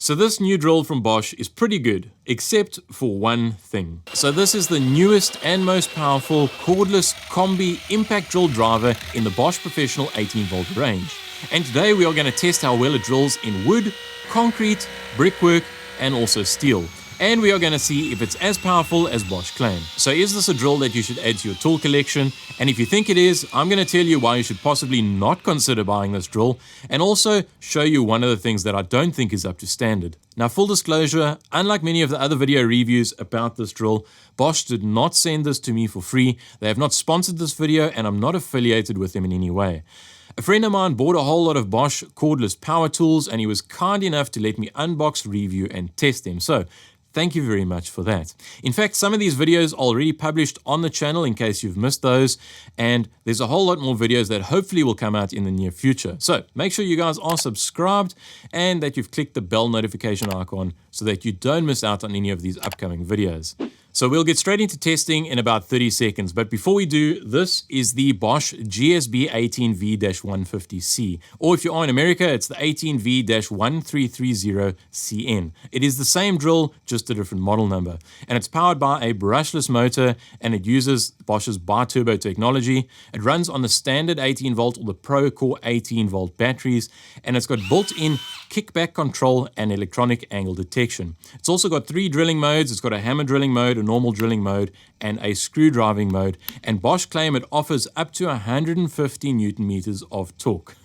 So this new drill from Bosch is pretty good, except for one thing. So this is the newest and most powerful cordless Combi impact drill driver in the Bosch Professional 18V range. And today we are going to test how well it drills in wood, concrete, brickwork, and also steel. And we are going to see if it's as powerful as Bosch claim. So is this a drill that you should add to your tool collection? And if you think it is, I'm going to tell you why you should possibly not consider buying this drill, and also show you one of the things that I don't think is up to standard. Now, full disclosure, unlike many of the other video reviews about this drill, Bosch did not send this to me for free. They have not sponsored this video, and I'm not affiliated with them in any way. A friend of mine bought a whole lot of Bosch cordless power tools, and he was kind enough to let me unbox, review, and test them. So thank you very much for that. In fact, some of these videos are already published on the channel in case you've missed those, and there's a whole lot more videos that hopefully will come out in the near future. So make sure you guys are subscribed and that you've clicked the bell notification icon so that you don't miss out on any of these upcoming videos. So we'll get straight into testing in about 30 seconds. But before we do, this is the Bosch GSB 18V-150C. Or if you are in America, it's the 18V-1330CN. It is the same drill, just a different model number. And it's powered by a brushless motor, and it uses Bosch's bi-turbo technology. It runs on the standard 18V or the Pro Core 18V batteries. And it's got built-in kickback control and electronic angle detection. It's also got 3 drilling modes. It's got a hammer drilling mode, a normal drilling mode, and a screw driving mode. And Bosch claim it offers up to 150 Newton meters of torque.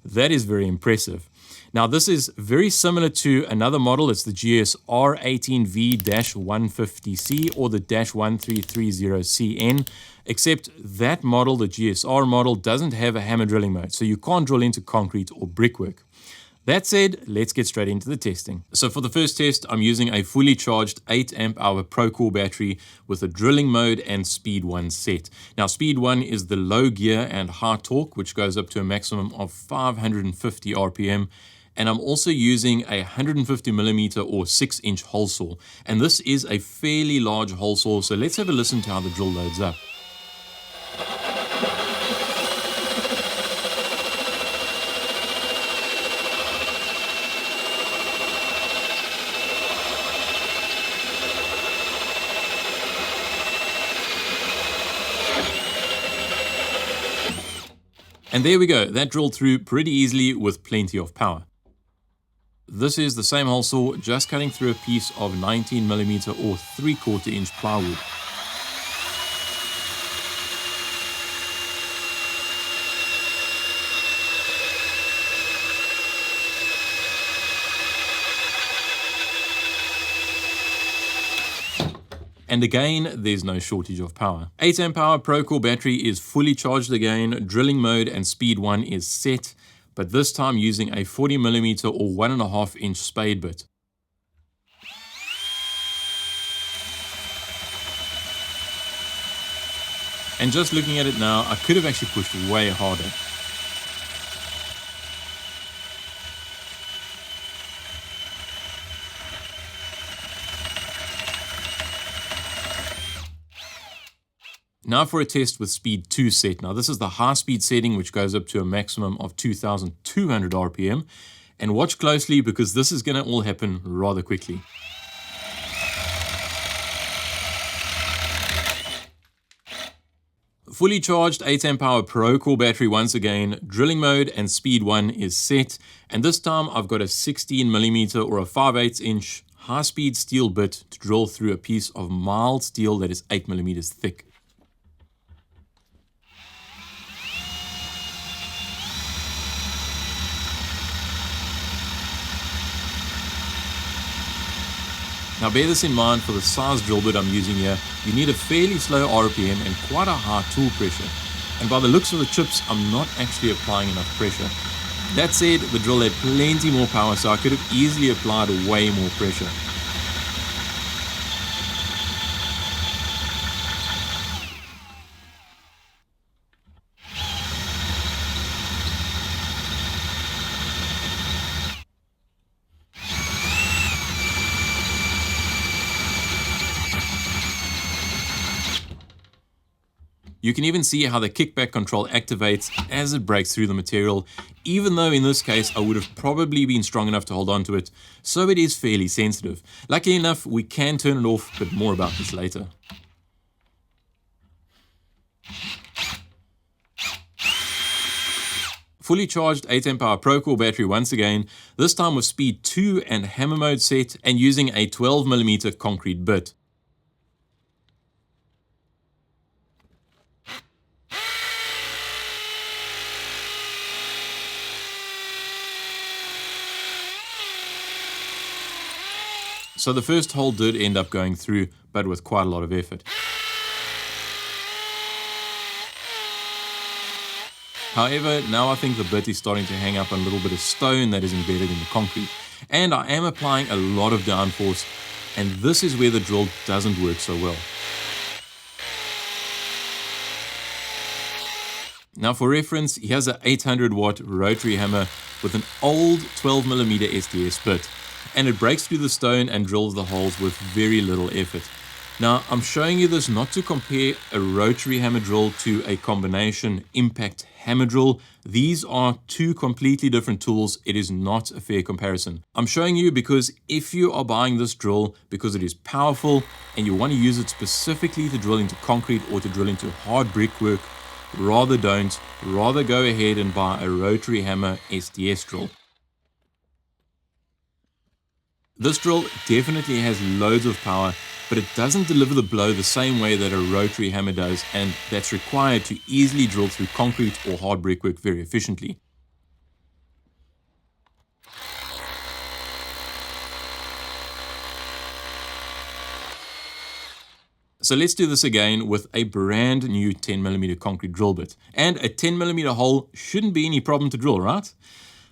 That is very impressive. Now, this is very similar to another model. It's the GSR 18V-150C or the -1330CN, except that model, the GSR model, doesn't have a hammer drilling mode, so you can't drill into concrete or brickwork. That said, let's get straight into the testing. So for the first test, I'm using a fully charged 8 amp hour Pro Core battery with a drilling mode and speed 1 set. Now, speed 1 is the low gear and high torque, which goes up to a maximum of 550 RPM. And I'm also using a 150mm or 6-inch hole saw. And this is a fairly large hole saw, so let's have a listen to how the drill loads up. And there we go, that drilled through pretty easily with plenty of power. This is the same hole saw, just cutting through a piece of 19mm or 3/4 inch plywood. And again, there's no shortage of power. 8 amp hour Pro Core battery is fully charged again, drilling mode and speed 1 is set, but this time using a 40mm or 1.5 inch spade bit. And just looking at it now, I could have actually pushed way harder. Now for a test with speed 2 set. Now this is the high speed setting, which goes up to a maximum of 2200 RPM. And watch closely because this is going to all happen rather quickly. Fully charged 8 amp hour Pro Core battery once again, drilling mode and speed 1 is set. And this time I've got a 16mm or a 5/8 inch high speed steel bit to drill through a piece of mild steel that is 8mm thick. Now bear this in mind, for the size drill bit I'm using here, you need a fairly slow RPM and quite a high tool pressure. And by the looks of the chips, I'm not actually applying enough pressure. That said, the drill had plenty more power, so I could have easily applied way more pressure. You can even see how the kickback control activates as it breaks through the material, even though in this case I would have probably been strong enough to hold on to it, so it is fairly sensitive. Luckily enough, we can turn it off, but more about this later. Fully charged 8Ah Pro Core battery once again, this time with speed 2 and hammer mode set and using a 12mm concrete bit. So the first hole did end up going through, but with quite a lot of effort. However, now I think the bit is starting to hang up on a little bit of stone that is embedded in the concrete. And I am applying a lot of downforce, and this is where the drill doesn't work so well. Now for reference, here's an 800-watt rotary hammer with an old 12mm SDS bit, and it breaks through the stone and drills the holes with very little effort. Now, I'm showing you this not to compare a rotary hammer drill to a combination impact hammer drill. These are two completely different tools. It is not a fair comparison. I'm showing you because if you are buying this drill because it is powerful and you want to use it specifically to drill into concrete or to drill into hard brickwork, rather don't. Rather go ahead and buy a rotary hammer SDS drill. This drill definitely has loads of power, but it doesn't deliver the blow the same way that a rotary hammer does, and that's required to easily drill through concrete or hard brickwork very efficiently. So let's do this again with a brand new 10mm concrete drill bit. And a 10mm hole shouldn't be any problem to drill, right?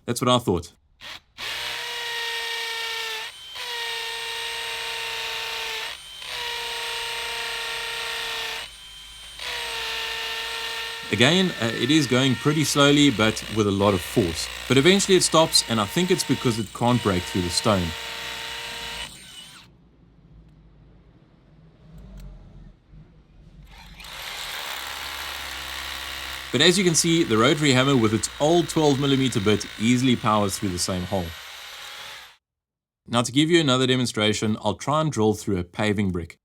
That's what I thought. Again, it is going pretty slowly, but with a lot of force. But eventually it stops, and I think it's because it can't break through the stone. But as you can see, the rotary hammer with its old 12mm bit easily powers through the same hole. Now to give you another demonstration, I'll try and drill through a paving brick.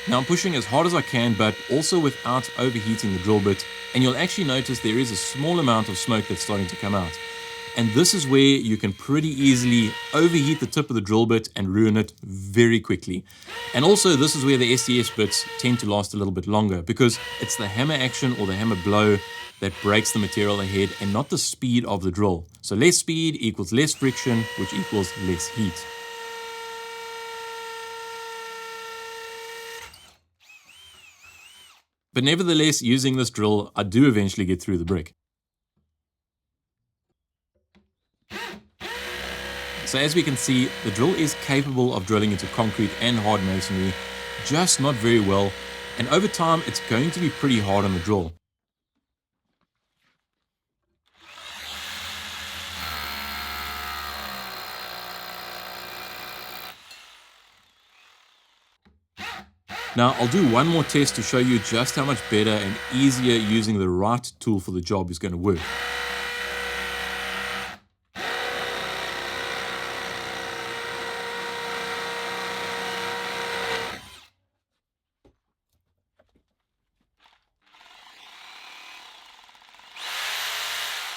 Now I'm pushing as hard as I can, but also without overheating the drill bit, and you'll actually notice there is a small amount of smoke that's starting to come out. And this is where you can pretty easily overheat the tip of the drill bit and ruin it very quickly. And also this is where the SDS bits tend to last a little bit longer, because it's the hammer action or the hammer blow that breaks the material ahead and not the speed of the drill. So less speed equals less friction, which equals less heat. But nevertheless, using this drill, I do eventually get through the brick. So as we can see, the drill is capable of drilling into concrete and hard masonry, just not very well, and over time it's going to be pretty hard on the drill. Now I'll do one more test to show you just how much better and easier using the right tool for the job is going to work.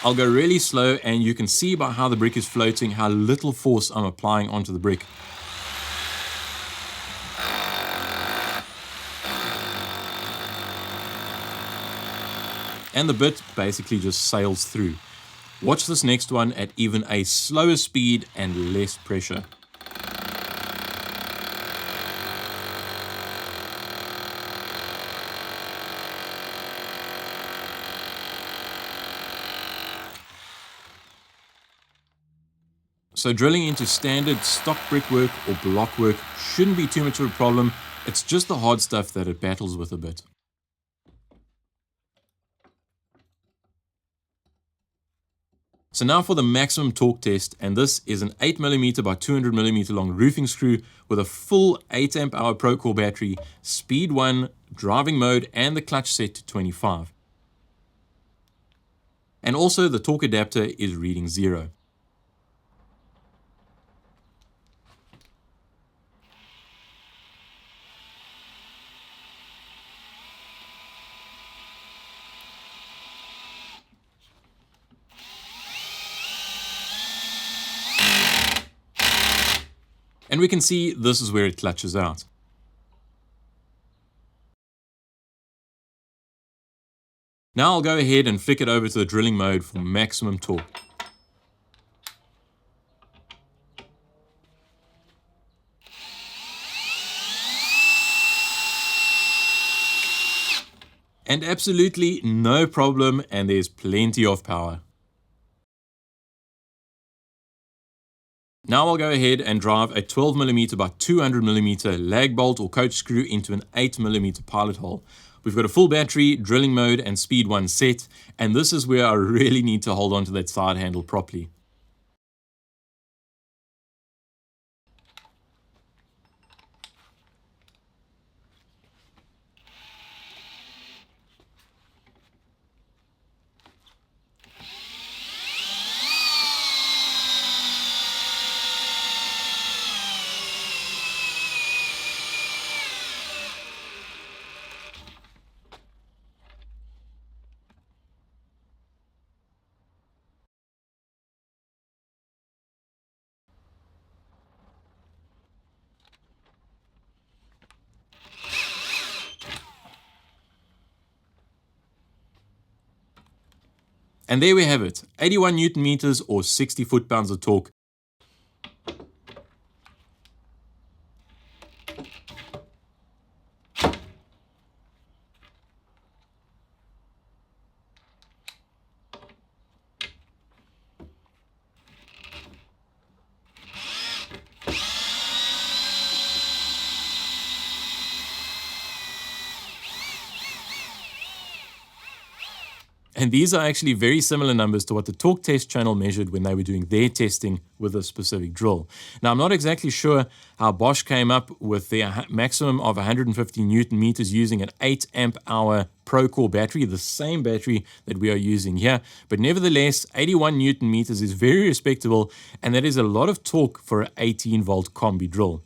I'll go really slow, and you can see by how the brick is floating how little force I'm applying onto the brick. And the bit basically just sails through. Watch this next one at even a slower speed and less pressure. So drilling into standard stock brickwork or block work shouldn't be too much of a problem. It's just the hard stuff that it battles with a bit. So now for the maximum torque test, and this is an 8mm by 200mm long roofing screw with a full 8 amp hour Procore battery, speed 1, driving mode, and the clutch set to 25. And also the torque adapter is reading 0. And we can see this is where it clutches out. Now I'll go ahead and flick it over to the drilling mode for maximum torque. And absolutely no problem, and there's plenty of power. Now I'll go ahead and drive a 12mm by 200mm lag bolt or coach screw into an 8mm pilot hole. We've got a full battery, drilling mode, and speed 1 set, and this is where I really need to hold on to that side handle properly. And there we have it, 81 Newton meters or 60 foot-pounds of torque. And these are actually very similar numbers to what the torque test channel measured when they were doing their testing with a specific drill. Now, I'm not exactly sure how Bosch came up with their maximum of 150 Newton meters using an 8 amp hour Procore battery, the same battery that we are using here. But nevertheless, 81 Newton meters is very respectable, and that is a lot of torque for an 18-volt Combi drill.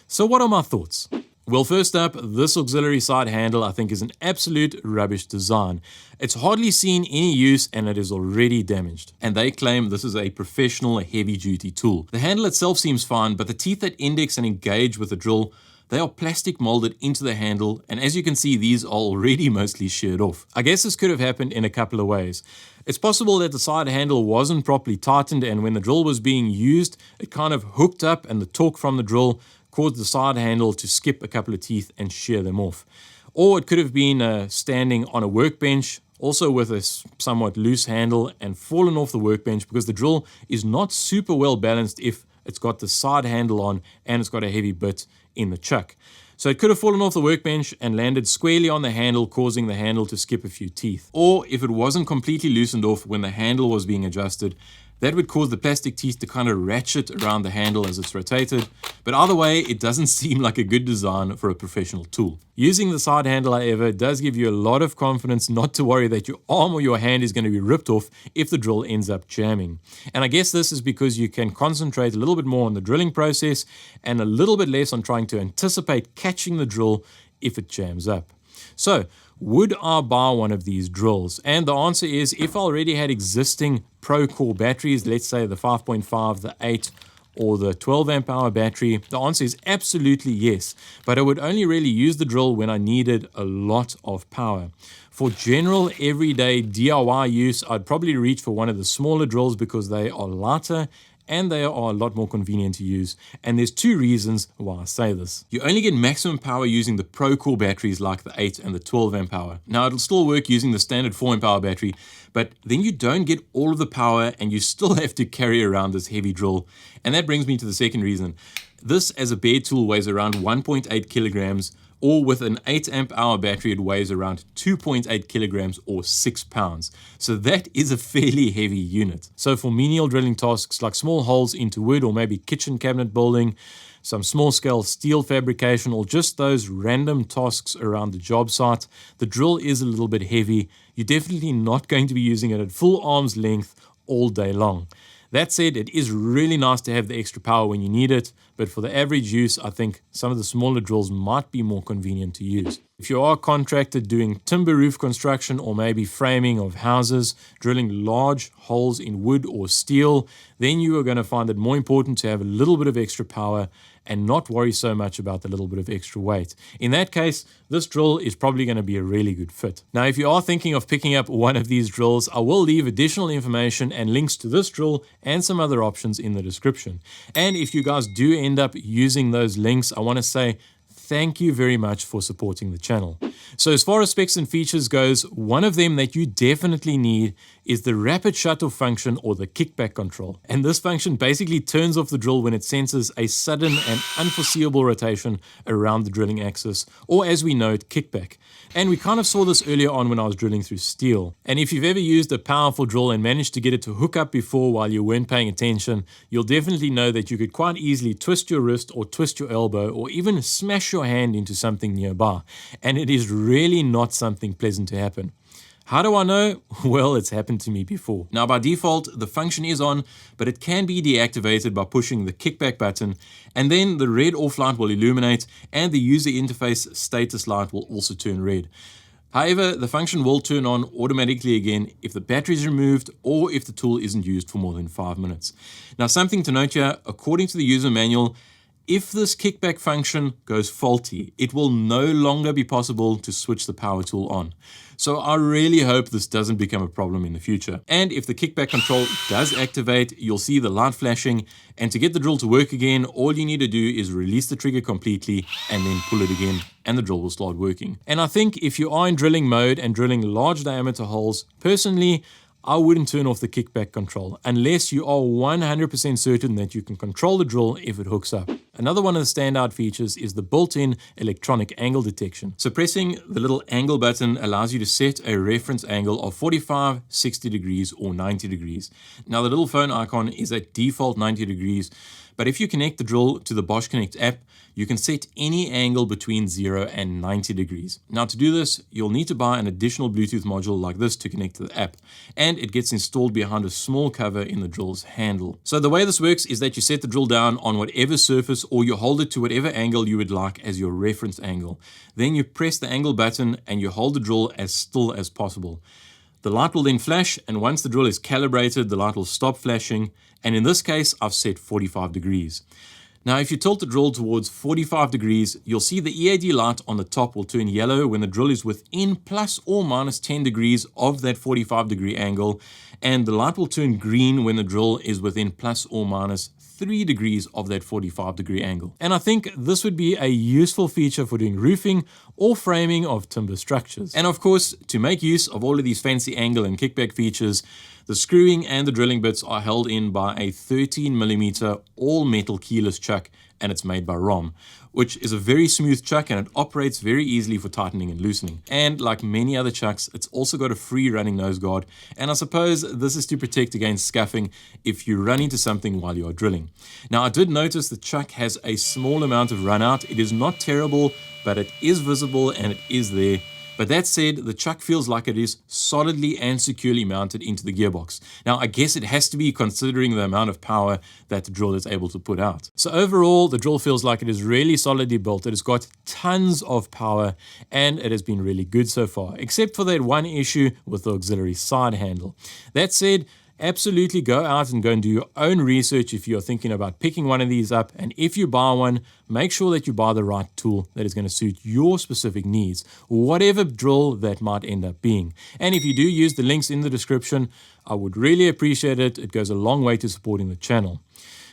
So what are my thoughts? Well, first up, this auxiliary side handle I think is an absolute rubbish design. It's hardly seen any use and it is already damaged. And they claim this is a professional heavy-duty tool. The handle itself seems fine, but the teeth that index and engage with the drill, they are plastic molded into the handle, and as you can see, these are already mostly sheared off. I guess this could have happened in a couple of ways. It's possible that the side handle wasn't properly tightened, and when the drill was being used, it kind of hooked up and the torque from the drill caused the side handle to skip a couple of teeth and shear them off. Or it could have been standing on a workbench, also with a somewhat loose handle, and fallen off the workbench because the drill is not super well balanced if it's got the side handle on and it's got a heavy bit in the chuck. So it could have fallen off the workbench and landed squarely on the handle, causing the handle to skip a few teeth. Or if it wasn't completely loosened off when the handle was being adjusted, that would cause the plastic teeth to kind of ratchet around the handle as it's rotated. But either way, it doesn't seem like a good design for a professional tool. Using the side handle, however, does give you a lot of confidence not to worry that your arm or your hand is going to be ripped off if the drill ends up jamming. And I guess this is because you can concentrate a little bit more on the drilling process and a little bit less on trying to anticipate catching the drill if it jams up. So, would I buy one of these drills? And the answer is, if I already had existing Procore batteries, let's say the 5.5, the 8, or the 12 amp hour battery, the answer is absolutely yes. But I would only really use the drill when I needed a lot of power. For general everyday DIY use, I'd probably reach for one of the smaller drills because they are lighter and they are a lot more convenient to use. And there's two reasons why I say this. You only get maximum power using the Procore batteries like the 8 and the 12 amp hour. Now it'll still work using the standard 4 amp hour battery, but then you don't get all of the power and you still have to carry around this heavy drill. And that brings me to the second reason. This as a bare tool weighs around 1.8 kilograms, or with an 8 amp hour battery, it weighs around 2.8 kilograms or 6 pounds. So that is a fairly heavy unit. So for menial drilling tasks like small holes into wood or maybe kitchen cabinet building, some small scale steel fabrication, or just those random tasks around the job site, the drill is a little bit heavy. You're definitely not going to be using it at full arm's length all day long. That said, it is really nice to have the extra power when you need it, but for the average use, I think some of the smaller drills might be more convenient to use. If you are a contractor doing timber roof construction or maybe framing of houses, drilling large holes in wood or steel, then you are going to find it more important to have a little bit of extra power and not worry so much about the little bit of extra weight. In that case, this drill is probably going to be a really good fit. Now, if you are thinking of picking up one of these drills, I will leave additional information and links to this drill and some other options in the description. And if you guys do end up using those links, I want to say thank you very much for supporting the channel. So as far as specs and features goes, one of them that you definitely need is the rapid shut-off function, or the kickback control. And this function basically turns off the drill when it senses a sudden and unforeseeable rotation around the drilling axis, or as we know it, kickback. And we kind of saw this earlier on when I was drilling through steel. And if you've ever used a powerful drill and managed to get it to hook up before while you weren't paying attention, you'll definitely know that you could quite easily twist your wrist or twist your elbow or even smash your hand into something nearby. And it is really not something pleasant to happen. How do I know? Well, it's happened to me before. Now, by default, the function is on, but it can be deactivated by pushing the kickback button, and then the red off light will illuminate and the user interface status light will also turn red. However, the function will turn on automatically again if the battery is removed or if the tool isn't used for more than 5 minutes. Now, something to note here, according to the user manual, if this kickback function goes faulty, it will no longer be possible to switch the power tool on. So I really hope this doesn't become a problem in the future. And if the kickback control does activate, you'll see the light flashing, and to get the drill to work again, all you need to do is release the trigger completely and then pull it again, and the drill will start working. And I think if you are in drilling mode and drilling large diameter holes, personally, I wouldn't turn off the kickback control unless you are 100% certain that you can control the drill if it hooks up. Another one of the standout features is the built-in electronic angle detection. So pressing the little angle button allows you to set a reference angle of 45, 60 degrees or 90 degrees. Now the little phone icon is at default 90 degrees, but if you connect the drill to the Bosch Connect app, you can set any angle between 0 and 90 degrees. Now to do this, you'll need to buy an additional Bluetooth module like this to connect to the app, and it gets installed behind a small cover in the drill's handle. So the way this works is that you set the drill down on whatever surface, or you hold it to whatever angle you would like as your reference angle. Then you press the angle button and you hold the drill as still as possible. The light will then flash, and once the drill is calibrated, the light will stop flashing, and in this case, I've set 45 degrees. Now, if you tilt the drill towards 45 degrees, you'll see the EAD light on the top will turn yellow when the drill is within plus or minus 10 degrees of that 45 degree angle, and the light will turn green when the drill is within plus or minus 3 degrees of that 45 degree angle. And I think this would be a useful feature for doing roofing or framing of timber structures. And of course, to make use of all of these fancy angle and kickback features, the screwing and the drilling bits are held in by a 13mm all metal keyless chuck, and it's made by ROM, which is a very smooth chuck and it operates very easily for tightening and loosening. And like many other chucks, it's also got a free running nose guard, and I suppose this is to protect against scuffing if you run into something while you are drilling. Now, I did notice the chuck has a small amount of run out. It is not terrible, but it is visible and it is there. But that said, the chuck feels like it is solidly and securely mounted into the gearbox. Now, I guess it has to be considering the amount of power that the drill is able to put out. So overall, the drill feels like it is really solidly built. It has got tons of power and it has been really good so far, except for that one issue with the auxiliary side handle. That said, absolutely go out and go and do your own research if you're thinking about picking one of these up. And if you buy one, make sure that you buy the right tool that is going to suit your specific needs, whatever drill that might end up being. And if you do use the links in the description, I would really appreciate it. It goes a long way to supporting the channel.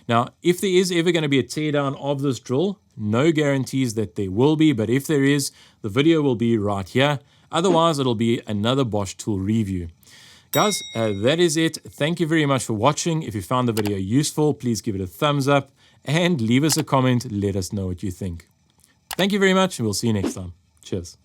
Now, if there is ever going to be a teardown of this drill, no guarantees that there will be, but if there is, the video will be right here. Otherwise, it'll be another Bosch tool review. Guys, that is it. Thank you very much for watching. If you found the video useful, please give it a thumbs up and leave us a comment. Let us know what you think. Thank you very much, and we'll see you next time. Cheers.